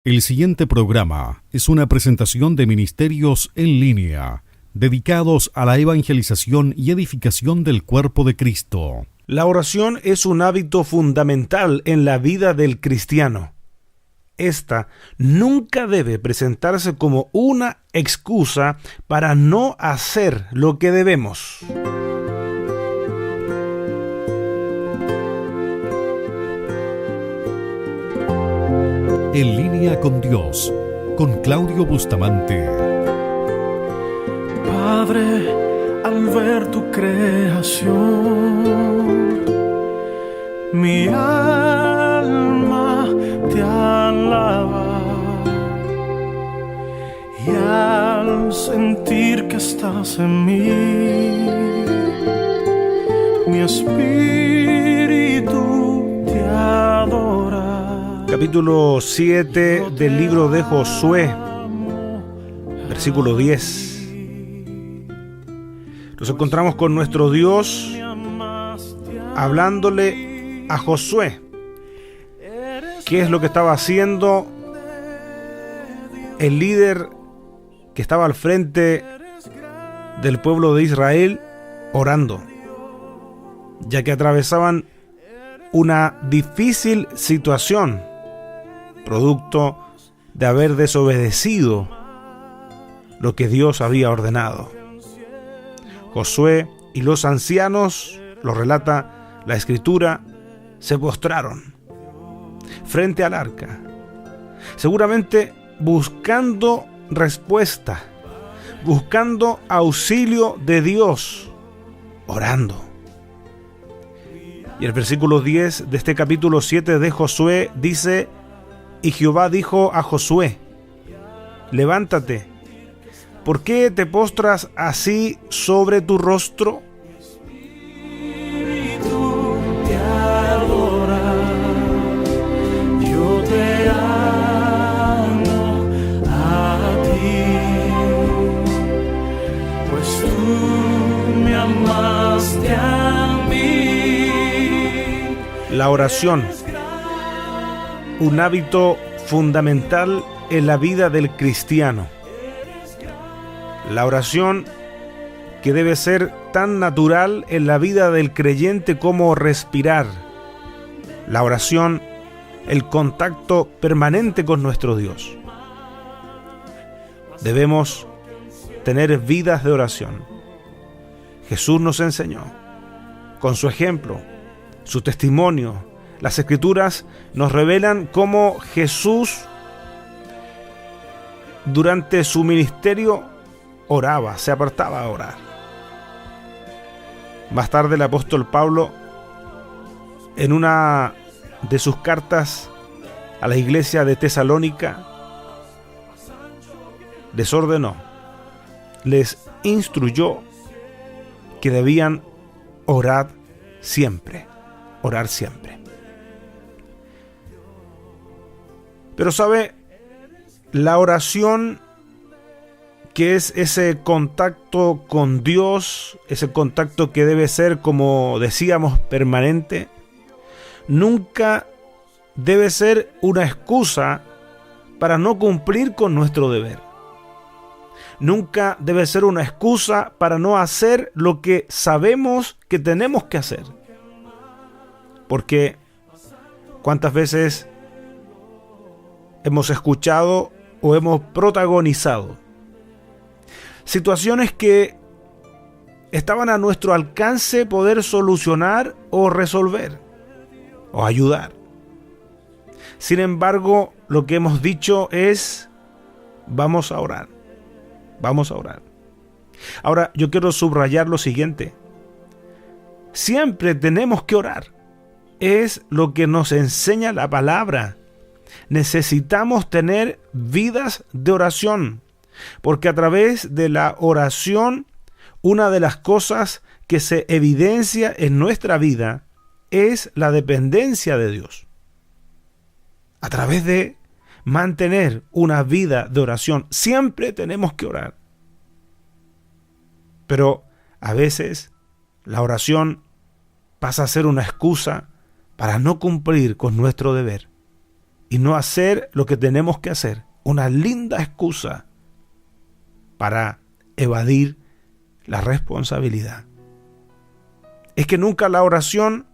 El siguiente programa es una presentación de Ministerios en Línea, dedicados a la evangelización y edificación del cuerpo de Cristo. La oración es un hábito fundamental en la vida del cristiano. Esta nunca debe presentarse como una excusa para no hacer lo que debemos. En línea con Dios, con Claudio Bustamante. Padre, al ver tu creación, mi alma te alaba, y al sentir que estás en mí, mi espíritu te adora. Capítulo 7 del libro de Josué, versículo 10. Nos encontramos con nuestro Dios hablándole a Josué. ¿Qué es lo que estaba haciendo el líder que estaba al frente del pueblo de Israel? Orando, ya que atravesaban una difícil situación, producto de haber desobedecido lo que Dios había ordenado. Josué y los ancianos, lo relata la Escritura, se postraron frente al arca, seguramente buscando respuesta, buscando auxilio de Dios, orando. Y el versículo 10 de este capítulo 7 de Josué dice: y Jehová dijo a Josué: levántate, ¿por qué te postras así sobre tu rostro? Yo te amo a ti, pues tú me amaste a mí. La oración, un hábito fundamental en la vida del cristiano. La oración que debe ser tan natural en la vida del creyente como respirar. La oración, el contacto permanente con nuestro Dios. Debemos tener vidas de oración. Jesús nos enseñó, con su ejemplo, su testimonio. Las Escrituras nos revelan cómo Jesús, durante su ministerio, oraba, se apartaba a orar. Más tarde el apóstol Pablo, en una de sus cartas a la iglesia de Tesalónica, les ordenó, les instruyó que debían orar siempre. Pero sabe, la oración, que es ese contacto con Dios, ese contacto que debe ser, como decíamos, permanente, nunca debe ser una excusa para no cumplir con nuestro deber. Nunca debe ser una excusa para no hacer lo que sabemos que tenemos que hacer. Porque ¿cuántas veces hemos escuchado o hemos protagonizado situaciones que estaban a nuestro alcance poder solucionar o resolver o ayudar? Sin embargo, lo que hemos dicho es: vamos a orar. Ahora, yo quiero subrayar lo siguiente: siempre tenemos que orar. Es lo que nos enseña la palabra. Necesitamos tener vidas de oración, porque a través de la oración, una de las cosas que se evidencia en nuestra vida es la dependencia de Dios. A través de mantener una vida de oración, siempre tenemos que orar. Pero a veces la oración pasa a ser una excusa para no cumplir con nuestro deber. y no hacer lo que tenemos que hacer. Una linda excusa para evadir la responsabilidad. Es que nunca la oración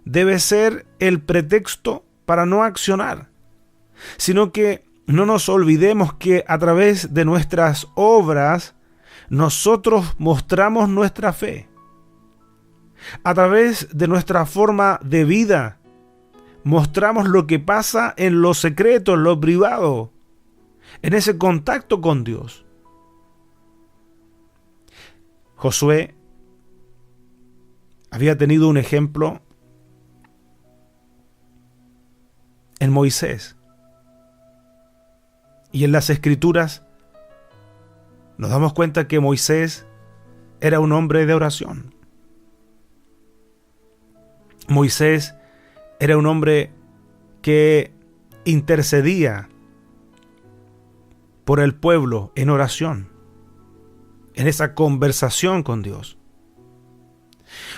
debe ser el pretexto para no accionar, sino que no nos olvidemos que a través de nuestras obras nosotros mostramos nuestra fe. A través de nuestra forma de vida mostramos lo que pasa en lo secreto, en lo privado, en ese contacto con Dios. Josué había tenido un ejemplo en Moisés. Y en las Escrituras nos damos cuenta que Moisés era un hombre de oración. Moisés era un hombre que intercedía por el pueblo en oración, en esa conversación con Dios.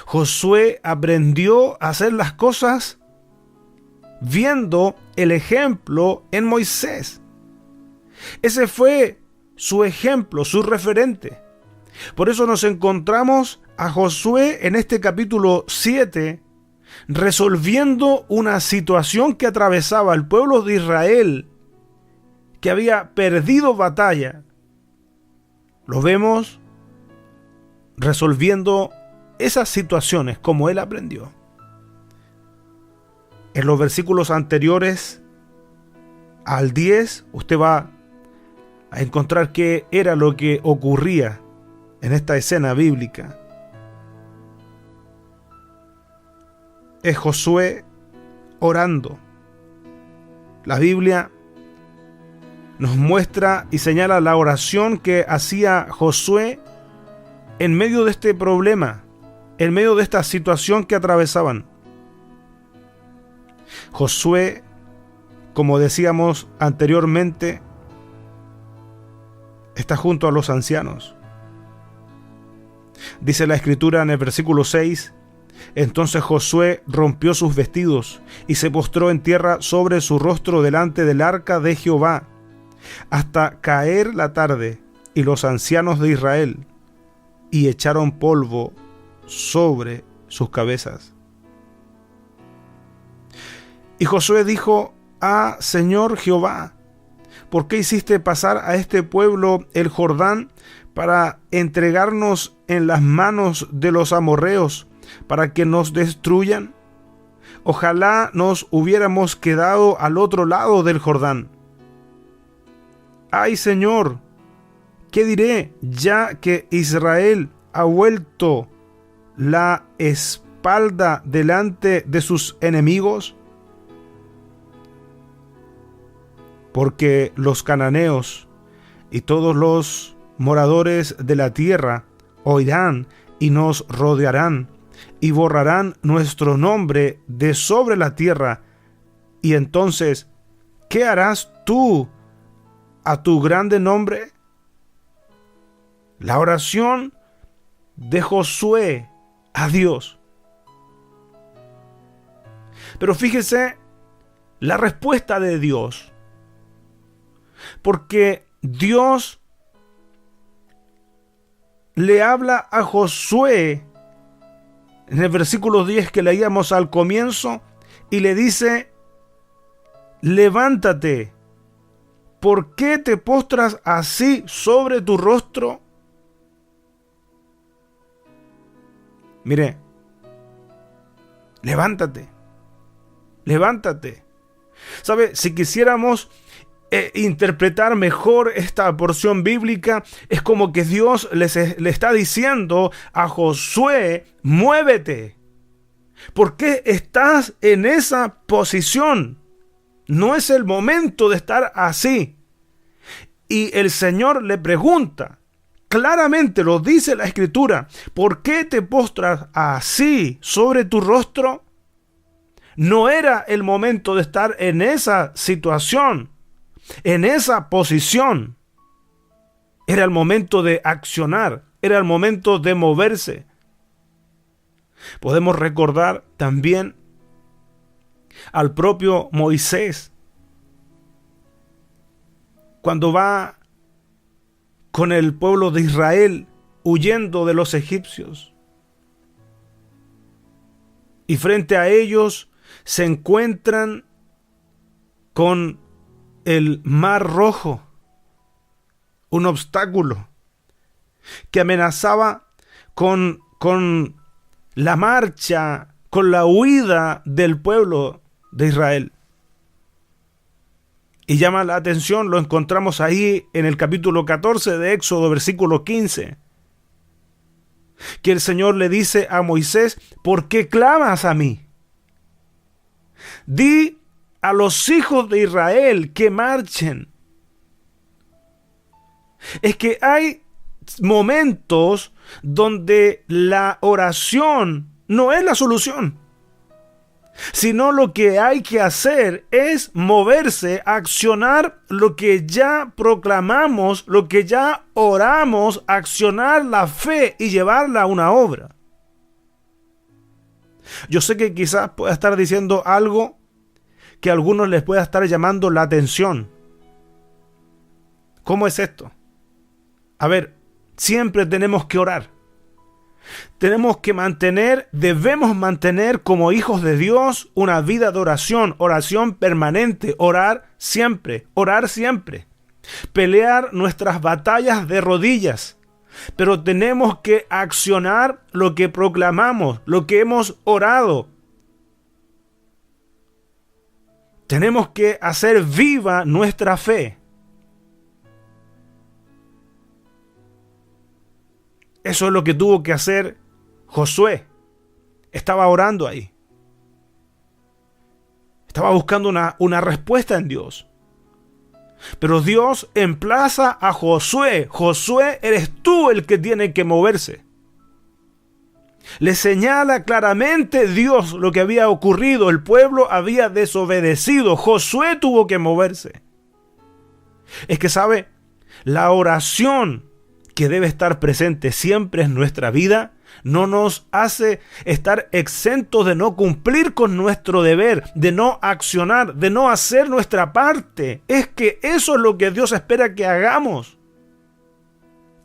Josué aprendió a hacer las cosas viendo el ejemplo en Moisés. Ese fue su ejemplo, su referente. Por eso nos encontramos a Josué en este capítulo 7 resolviendo una situación que atravesaba el pueblo de Israel, que había perdido batalla. Lo vemos resolviendo esas situaciones como él aprendió. En los versículos anteriores al 10, usted va a encontrar qué era lo que ocurría en esta escena bíblica. Es Josué orando. La Biblia nos muestra y señala la oración que hacía Josué en medio de este problema, en medio de esta situación que atravesaban. Josué, como decíamos anteriormente, está junto a los ancianos. Dice la Escritura en el versículo 6: entonces Josué rompió sus vestidos y se postró en tierra sobre su rostro delante del arca de Jehová, hasta caer la tarde, y los ancianos de Israel, y echaron polvo sobre sus cabezas. Y Josué dijo: ah, Señor Jehová, ¿por qué hiciste pasar a este pueblo el Jordán para entregarnos en las manos de los amorreos, para que nos destruyan? Ojalá nos hubiéramos quedado al otro lado del Jordán. Ay, Señor, ¿qué diré ya que Israel ha vuelto la espalda delante de sus enemigos? Porque los cananeos y todos los moradores de la tierra oirán y nos rodearán y borrarán nuestro nombre de sobre la tierra. Y entonces, ¿qué harás tú a tu grande nombre? La oración de Josué a Dios. Pero fíjese la respuesta de Dios. Porque Dios le habla a Josué en el versículo 10 que leíamos al comienzo y le dice: levántate, ¿por qué te postras así sobre tu rostro? Mire, levántate, levántate. ¿Sabe? Si quisiéramos interpretar mejor esta porción bíblica, es como que Dios le está diciendo a Josué: muévete. ¿Por qué estás en esa posición? No es el momento de estar así. Y el Señor le pregunta, claramente lo dice la Escritura: ¿por qué te postras así sobre tu rostro? No era el momento de estar en esa situación, en esa posición. Era el momento de accionar, era el momento de moverse. Podemos recordar también al propio Moisés, cuando va con el pueblo de Israel huyendo de los egipcios. Y frente a ellos se encuentran con el Mar Rojo, un obstáculo que amenazaba con la marcha, con la huida del pueblo de Israel. Y llama la atención, lo encontramos ahí en el capítulo 14 de Éxodo, versículo 15, que el Señor le dice a Moisés: ¿por qué clamas a mí? Di a los hijos de Israel que marchen. Es que hay momentos donde la oración no es la solución, sino lo que hay que hacer es moverse, accionar lo que ya proclamamos, lo que ya oramos, accionar la fe y llevarla a una obra. Yo sé que quizás pueda estar diciendo algo que a algunos les pueda estar llamando la atención. ¿Cómo es esto? A ver, siempre tenemos que orar. Tenemos que debemos mantener como hijos de Dios una vida de oración, oración permanente, orar siempre, pelear nuestras batallas de rodillas, pero tenemos que accionar lo que proclamamos, lo que hemos orado. Tenemos que hacer viva nuestra fe. Eso es lo que tuvo que hacer Josué. Estaba orando ahí. Estaba buscando una respuesta en Dios. Pero Dios emplaza a Josué. Josué, eres tú el que tiene que moverse. Le señala claramente Dios lo que había ocurrido. El pueblo había desobedecido. Josué tuvo que moverse. Es que, ¿sabe? La oración que debe estar presente siempre en nuestra vida no nos hace estar exentos de no cumplir con nuestro deber, de no accionar, de no hacer nuestra parte. Es que eso es lo que Dios espera que hagamos,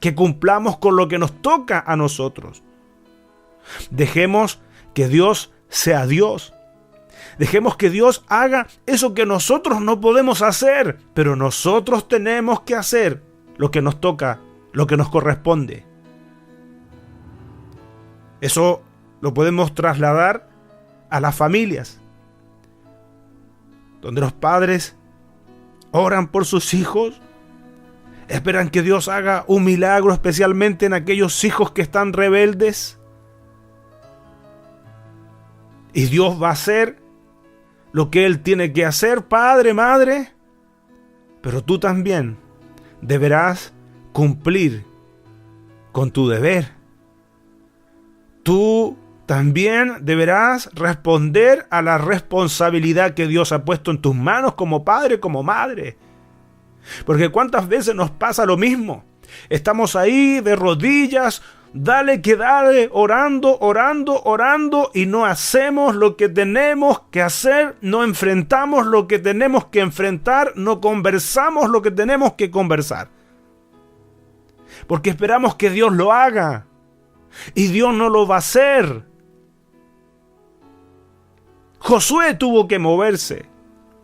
que cumplamos con lo que nos toca a nosotros. Dejemos que Dios sea Dios. Dejemos que Dios haga eso que nosotros no podemos hacer, pero nosotros tenemos que hacer lo que nos toca, lo que nos corresponde. Eso lo podemos trasladar a las familias, donde los padres oran por sus hijos, esperan que Dios haga un milagro, especialmente en aquellos hijos que están rebeldes. Y Dios va a hacer lo que Él tiene que hacer, padre, madre, pero tú también deberás cumplir con tu deber. Tú también deberás responder a la responsabilidad que Dios ha puesto en tus manos como padre, como madre. Porque cuántas veces nos pasa lo mismo. Estamos ahí de rodillas, dale que dale, orando, y no hacemos lo que tenemos que hacer, no enfrentamos lo que tenemos que enfrentar, no conversamos lo que tenemos que conversar. Porque esperamos que Dios lo haga. Y Dios no lo va a hacer. Josué tuvo que moverse.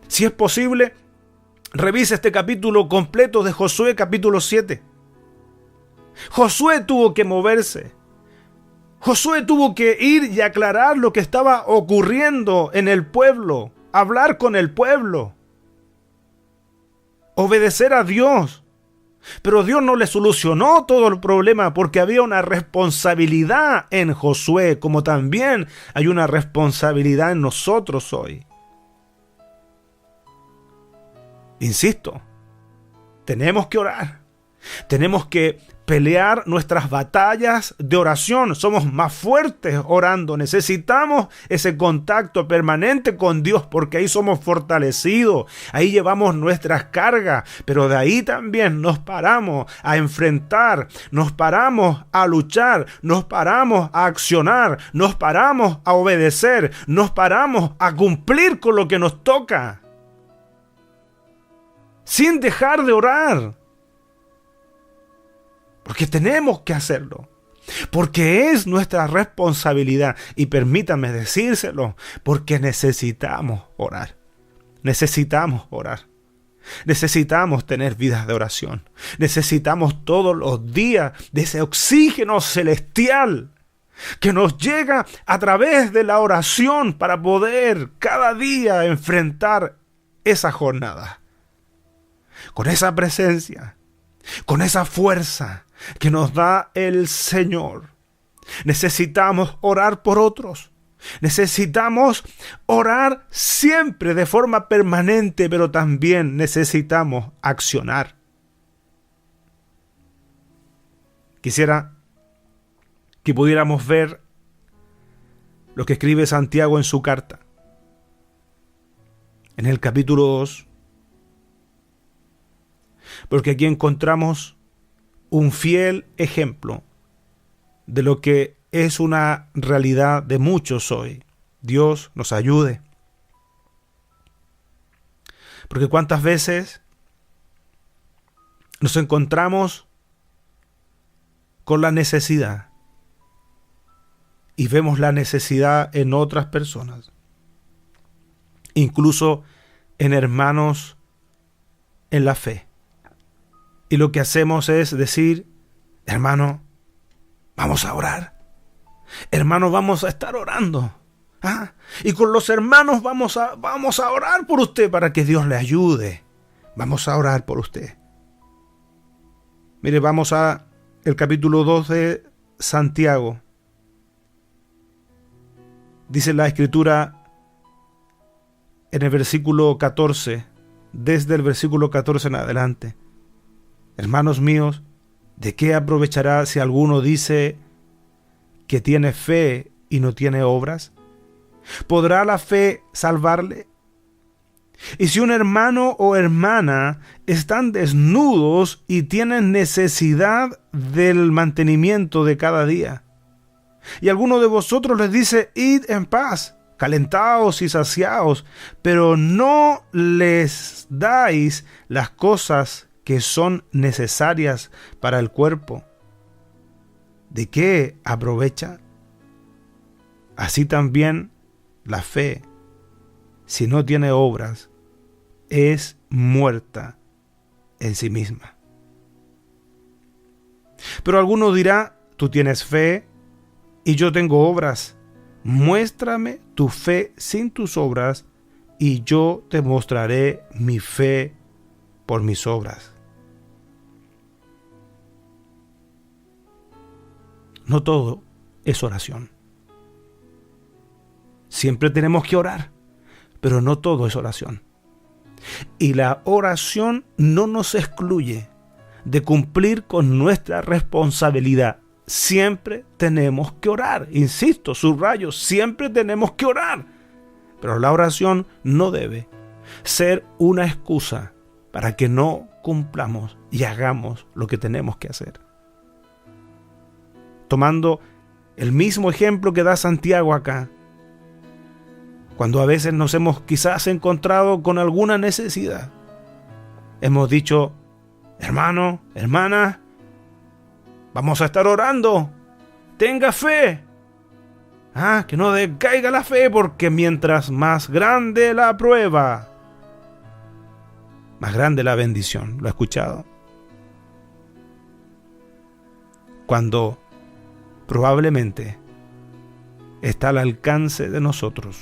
Si es posible, revisa este capítulo completo de Josué, capítulo 7. Josué tuvo que moverse. Josué tuvo que ir y aclarar lo que estaba ocurriendo en el pueblo. Hablar con el pueblo. Obedecer a Dios. Pero Dios no le solucionó todo el problema porque había una responsabilidad en Josué, como también hay una responsabilidad en nosotros hoy. Insisto, tenemos que orar, tenemos que pelear nuestras batallas de oración. Somos más fuertes orando. Necesitamos ese contacto permanente con Dios porque ahí somos fortalecidos. Ahí llevamos nuestras cargas, pero de ahí también nos paramos a enfrentar, nos paramos a luchar, nos paramos a accionar, nos paramos a obedecer, nos paramos a cumplir con lo que nos toca, sin dejar de orar. Porque tenemos que hacerlo. Porque es nuestra responsabilidad. Y permítanme decírselo, porque necesitamos orar. Necesitamos orar. Necesitamos tener vidas de oración. Necesitamos todos los días de ese oxígeno celestial que nos llega a través de la oración para poder cada día enfrentar esa jornada. Con esa presencia, con esa fuerza que nos da el Señor. Necesitamos orar por otros. Necesitamos orar siempre de forma permanente, pero también necesitamos accionar. Quisiera que pudiéramos ver lo que escribe Santiago en su carta, en el capítulo 2, porque aquí encontramos un fiel ejemplo de lo que es una realidad de muchos hoy. Dios nos ayude. Porque cuántas veces nos encontramos con la necesidad y vemos la necesidad en otras personas, incluso en hermanos en la fe. Y lo que hacemos es decir: hermano, vamos a orar. Hermano, vamos a estar orando. Y con los hermanos vamos a orar por usted para que Dios le ayude. Vamos a orar por usted. Mire, vamos a el capítulo 2 de Santiago. Dice la Escritura en el versículo 14, desde el versículo 14 en adelante: hermanos míos, ¿de qué aprovechará si alguno dice que tiene fe y no tiene obras? ¿Podrá la fe salvarle? Y si un hermano o hermana están desnudos y tienen necesidad del mantenimiento de cada día, y alguno de vosotros les dice: id en paz, calentaos y saciaos, pero no les dais las cosas que son necesarias para el cuerpo, ¿de qué aprovecha? Así también la fe, si no tiene obras, es muerta en sí misma. Pero alguno dirá: tú tienes fe y yo tengo obras. Muéstrame tu fe sin tus obras y yo te mostraré mi fe por mis obras. No todo es oración. Siempre tenemos que orar, pero no todo es oración. Y la oración no nos excluye de cumplir con nuestra responsabilidad. Siempre tenemos que orar. Insisto, subrayo, siempre tenemos que orar. Pero la oración no debe ser una excusa para que no cumplamos y hagamos lo que tenemos que hacer. Tomando el mismo ejemplo que da Santiago acá, cuando a veces nos hemos quizás encontrado con alguna necesidad, hemos dicho: hermano, hermana, vamos a estar orando, tenga fe. Que no decaiga la fe, porque mientras más grande la prueba, más grande la bendición. ¿Lo ha escuchado? Cuando probablemente está al alcance de nosotros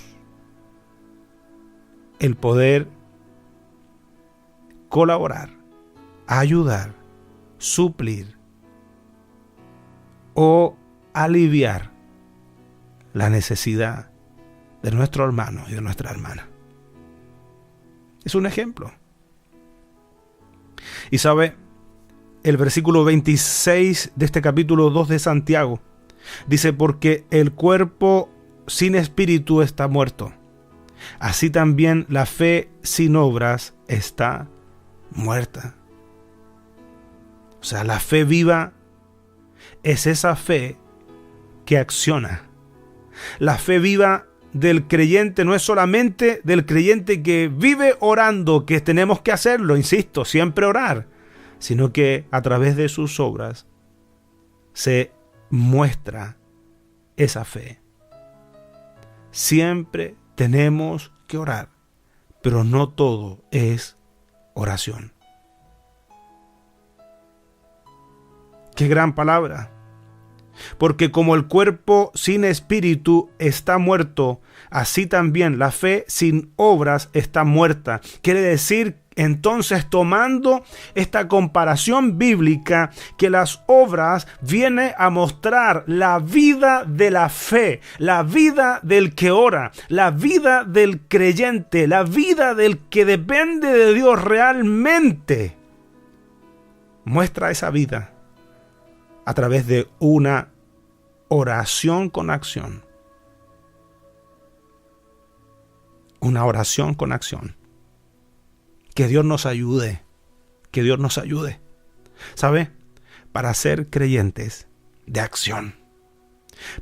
el poder colaborar, ayudar, suplir o aliviar la necesidad de nuestro hermano y de nuestra hermana. Es un ejemplo. Y sabe, el versículo 26 de este capítulo 2 de Santiago. Dice, porque el cuerpo sin espíritu está muerto. Así también la fe sin obras está muerta. O sea, la fe viva es esa fe que acciona. La fe viva del creyente no es solamente del creyente que vive orando, que tenemos que hacerlo, insisto, siempre orar, sino que a través de sus obras se muestra esa fe. Siempre tenemos que orar, pero no todo es oración. ¡Qué gran palabra! Porque como el cuerpo sin espíritu está muerto, así también la fe sin obras está muerta. Quiere decir, entonces, tomando esta comparación bíblica, que las obras vienen a mostrar la vida de la fe, la vida del que ora, la vida del creyente, la vida del que depende de Dios realmente. Muestra esa vida a través de una oración con acción. Una oración con acción. Que Dios nos ayude. Que Dios nos ayude. ¿Sabe? Para ser creyentes de acción.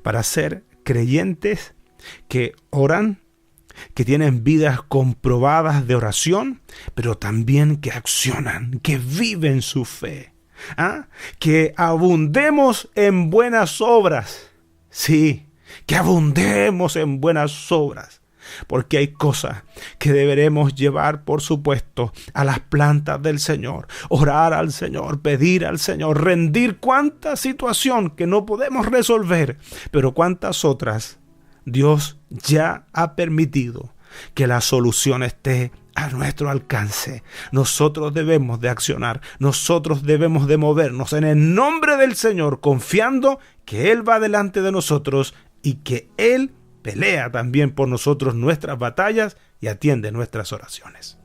Para ser creyentes que oran, que tienen vidas comprobadas de oración, pero también que accionan, que viven su fe. Que abundemos en buenas obras. Sí, que abundemos en buenas obras. Porque hay cosas que deberemos llevar, por supuesto, a las plantas del Señor. Orar al Señor, pedir al Señor, rendir cuánta situación que no podemos resolver, pero cuántas otras Dios ya ha permitido que la solución esté a nuestro alcance. Nosotros debemos de accionar, nosotros debemos de movernos en el nombre del Señor, confiando que Él va delante de nosotros y que Él pelea también por nosotros nuestras batallas y atiende nuestras oraciones.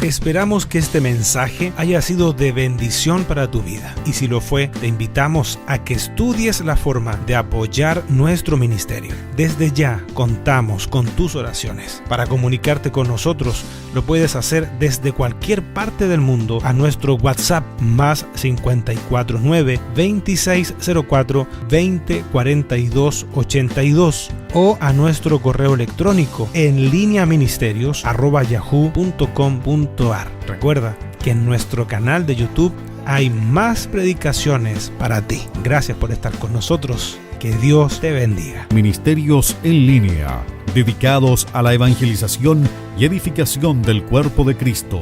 Esperamos que este mensaje haya sido de bendición para tu vida. Y si lo fue, te invitamos a que estudies la forma de apoyar nuestro ministerio. Desde ya contamos con tus oraciones. Para comunicarte con nosotros, lo puedes hacer desde cualquier parte del mundo a nuestro WhatsApp más 549 2604 2042 82 o a nuestro correo electrónico en lineaministerios@yahoo.com.ar. Recuerda que en nuestro canal de YouTube hay más predicaciones para ti. Gracias por estar con nosotros. Que Dios te bendiga. Ministerios en línea, dedicados a la evangelización y edificación del cuerpo de Cristo.